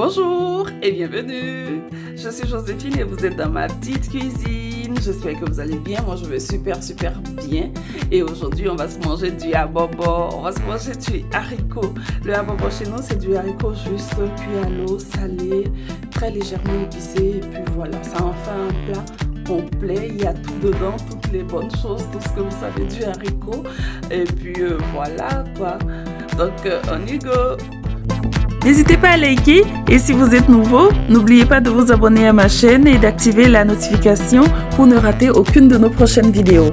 Bonjour et bienvenue. Je suis Joséphine et vous êtes dans ma petite cuisine. J'espère que vous allez bien. Moi, je vais super bien. Et aujourd'hui, on va se manger du abobo. On va se manger du haricot. Le abobo chez nous, c'est du haricot juste cuit à l'eau, salé, très légèrement épicé. Et puis voilà, ça en fait un plat complet. Il y a tout dedans, toutes les bonnes choses, tout ce que vous savez du haricot. Et puis voilà quoi. Donc, on y go. N'hésitez pas à liker et si vous êtes nouveau, n'oubliez pas de vous abonner à ma chaîne et d'activer la notification pour ne rater aucune de nos prochaines vidéos.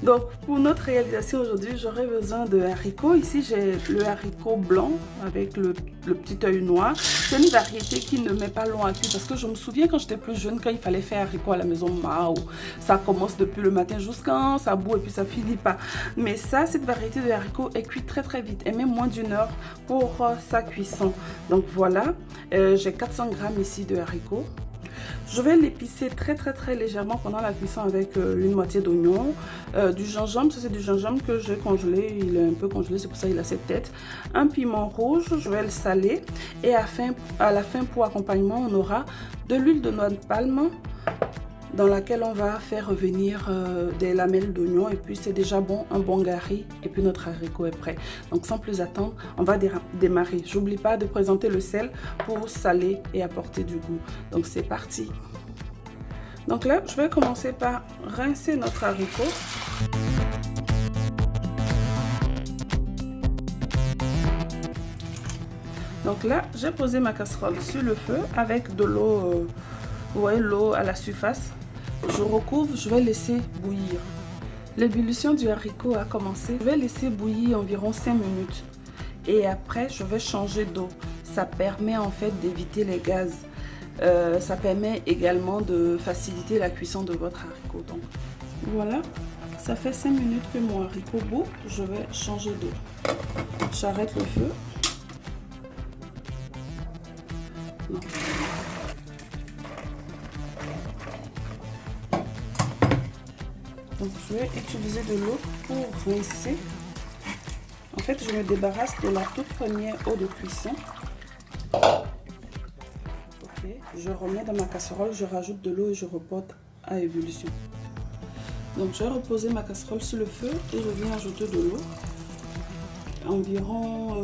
Donc pour notre réalisation aujourd'hui, j'aurai besoin de haricots. Ici j'ai le haricot blanc avec le petit œil noir. C'est une variété qui ne met pas long à cuire parce que je me souviens quand j'étais plus jeune, quand il fallait faire haricot à la maison, ça commence depuis le matin jusqu'à ça bout et puis ça finit pas. Mais ça, cette variété de haricot est cuite très vite et même moins d'une heure pour sa cuisson. Donc voilà, j'ai 400 grammes ici de haricots. Je vais l'épicer très légèrement pendant la cuisson avec une moitié d'oignon, du gingembre, ça c'est du gingembre que j'ai congelé, il est un peu congelé, c'est pour ça qu'il a cette tête. Un piment rouge, je vais le saler et à la fin pour accompagnement on aura de l'huile de noix de palme dans laquelle on va faire revenir des lamelles d'oignon et puis c'est déjà bon, un bon gari et puis notre haricot est prêt. Donc sans plus attendre, on va démarrer. J'oublie pas de présenter le sel pour saler et apporter du goût. Donc c'est parti. Donc là, je vais commencer par rincer notre haricot. Donc là, j'ai posé ma casserole sur le feu avec de l'eau, l'eau à la surface. Je recouvre, je vais laisser bouillir. L'ébullition du haricot a commencé. Je vais laisser bouillir environ 5 minutes. Et après, je vais changer d'eau. Ça permet en fait d'éviter les gaz. Ça permet également de faciliter la cuisson de votre haricot. Donc voilà, ça fait 5 minutes que mon haricot bout. Je vais changer d'eau. J'arrête le feu. Non. Donc je vais utiliser de l'eau pour rincer. En fait, je me débarrasse de la toute première eau de cuisson. Ok, je remets dans ma casserole, je rajoute de l'eau et je reporte à ébullition. Donc je vais reposer ma casserole sur le feu et je viens ajouter de l'eau. Environ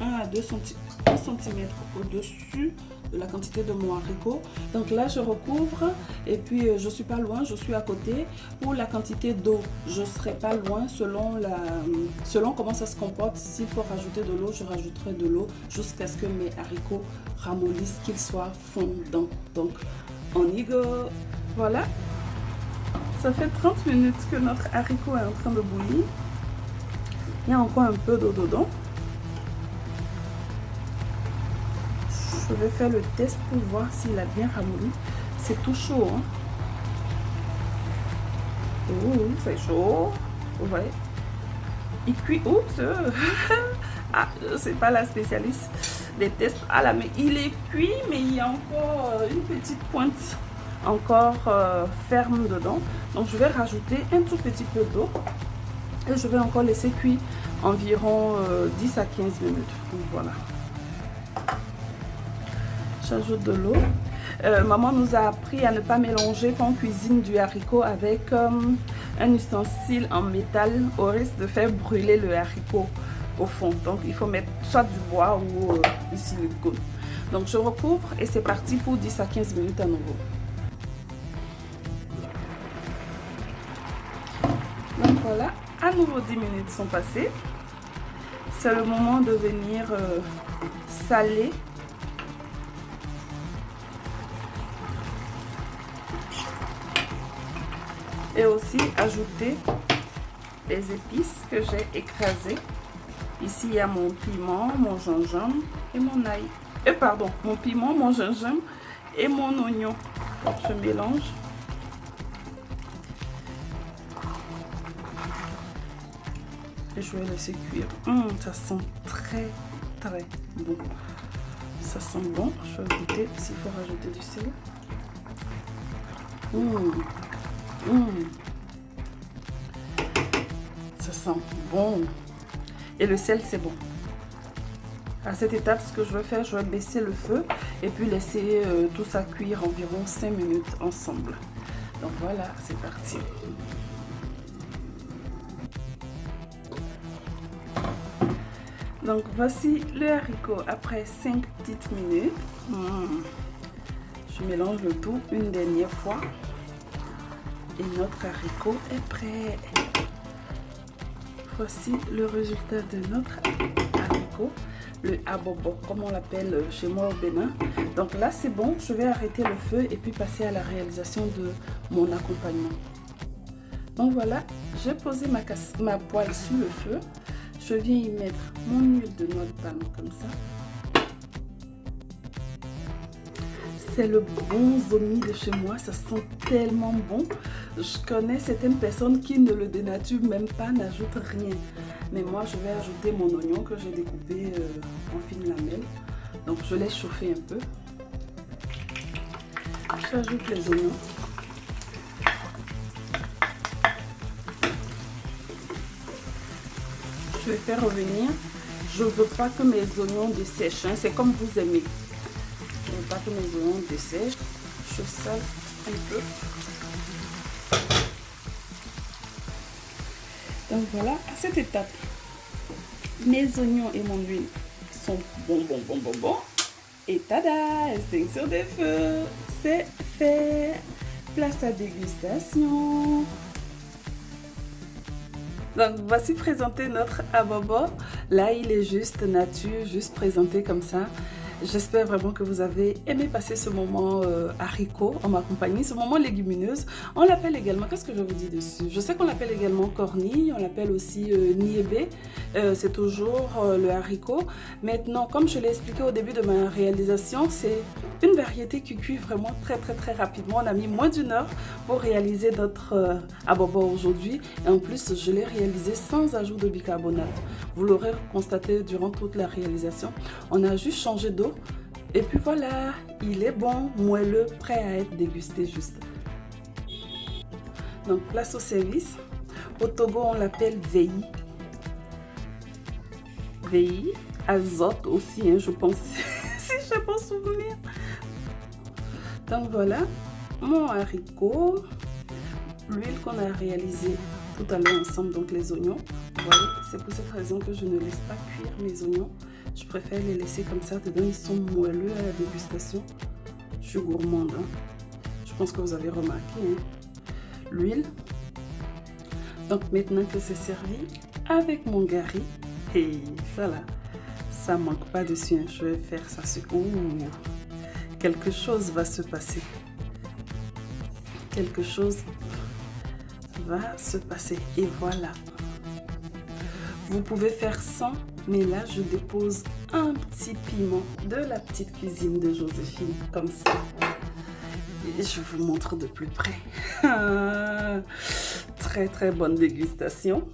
1 à 2 cm au-dessus de la quantité de mon haricot. Donc là je recouvre et puis je suis pas loin, je suis à côté. Pour la quantité d'eau, je serai pas loin selon comment ça se comporte. S'il faut rajouter de l'eau, je rajouterai de l'eau jusqu'à ce que mes haricots ramollissent, qu'ils soient fondants. Donc on y go. Voilà, ça fait 30 minutes que notre haricot est en train de bouillir. Il y a encore un peu d'eau dedans. Je vais faire le test pour voir s'il a bien ramolli. C'est tout chaud, hein. Oh, c'est chaud. Vous voyez, il cuit. Oups. Ah, je ne suis pas la spécialiste des tests à la main. Il est cuit, mais il y a encore une petite pointe encore ferme dedans. Donc je vais rajouter un tout petit peu d'eau et je vais encore laisser cuire environ 10 à 15 minutes. Donc voilà. J'ajoute de l'eau. Maman nous a appris à ne pas mélanger quand on cuisine du haricot avec un ustensile en métal au risque de faire brûler le haricot au fond. Donc il faut mettre soit du bois ou du silicone. Donc je recouvre et c'est parti pour 10 à 15 minutes à nouveau. Donc voilà, à nouveau 10 minutes sont passées. C'est le moment de venir saler. Et aussi ajouter les épices que j'ai écrasées. Ici, il y a mon piment, mon gingembre et mon ail. Pardon, mon piment, mon gingembre et mon oignon. Donc, je mélange. Et je vais laisser cuire. Ça sent très bon. Ça sent bon. Je vais goûter s'il faut rajouter du sel. Ça sent bon. Et le sel, c'est bon. À cette étape, ce que je vais faire, je vais baisser le feu et puis laisser tout ça cuire environ 5 minutes ensemble. Donc voilà, c'est parti. Donc voici le haricot après 5 petites minutes. Je mélange le tout une dernière fois. Et notre haricot est prêt. Voici le résultat de notre haricot. Le abobo, comme on l'appelle chez moi au Bénin. Donc là, c'est bon. Je vais arrêter le feu et puis passer à la réalisation de mon accompagnement. Donc voilà, j'ai posé ma poêle sur le feu. Je viens y mettre mon huile de noix de palme comme ça. C'est le bon zomi de chez moi, ça sent tellement bon. Je connais certaines personnes qui ne le dénaturent même pas, n'ajoutent rien. Mais moi, je vais ajouter mon oignon que j'ai découpé en fines lamelles. Donc, je laisse chauffer un peu. J'ajoute les oignons. Je vais faire revenir. Je ne veux pas que mes oignons dessèchent. Hein. C'est comme vous aimez. Je ne veux pas que mes oignons dessèchent. Je sale un peu. Donc voilà, à cette étape, mes oignons et mon huile sont bons. Et tada, extinction des feux, c'est fait. Place à dégustation. Donc voici présenté notre abobo. Là, il est juste nature, juste présenté comme ça. J'espère vraiment que vous avez aimé passer ce moment haricot en ma compagnie, ce moment légumineuse. On l'appelle également, qu'est-ce que je vous dis dessus? Je sais qu'on l'appelle également cornille, on l'appelle aussi niébé. C'est toujours le haricot. Maintenant, comme je l'ai expliqué au début de ma réalisation, c'est une variété qui cuit vraiment très rapidement. On a mis moins d'une heure pour réaliser notre abobo aujourd'hui. Et en plus, je l'ai réalisé sans ajout de bicarbonate. Vous l'aurez constaté durant toute la réalisation. On a juste changé d'eau. Et puis voilà, il est bon, moelleux, prêt à être dégusté juste. Donc place au service. Au Togo, on l'appelle veille. Veille, azote aussi, hein, je pense, si je peux souvenir. Donc voilà, mon haricot, l'huile qu'on a réalisée tout à l'heure ensemble, donc les oignons. Vous voyez, c'est pour cette raison que je ne laisse pas cuire mes oignons. Je préfère les laisser comme ça, dedans ils sont moelleux à la dégustation. Je suis gourmande, hein. Je pense que vous avez remarqué, hein. L'huile. Donc maintenant que c'est servi, avec mon gari, et ça là, ça manque pas dessus, hein. Je vais faire ça sur... Ouh, quelque chose va se passer. Quelque chose va se passer. Et voilà. Vous pouvez faire sans, mais là je dépose un petit piment de la petite cuisine de Joséphine, comme ça. Et je vous montre de plus près. Très bonne dégustation.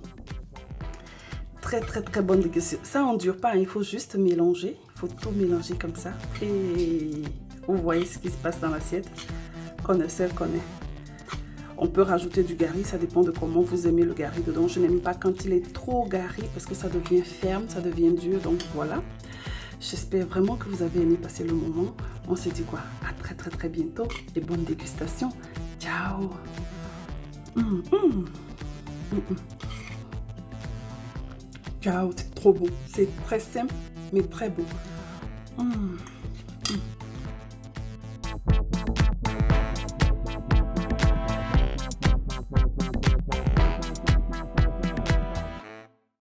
Très bonne dégustation. Ça n'endure pas, hein. Il faut juste mélanger. Il faut tout mélanger comme ça. Et vous voyez ce qui se passe dans l'assiette. Connaisseur connaît. On peut rajouter du gari, ça dépend de comment vous aimez le gari dedans. Je n'aime pas quand il est trop gari parce que ça devient ferme, ça devient dur. Donc voilà. J'espère vraiment que vous avez aimé passer le moment. On se dit quoi? À très bientôt et bonne dégustation. Ciao. Ciao, c'est trop bon. C'est très simple mais très bon.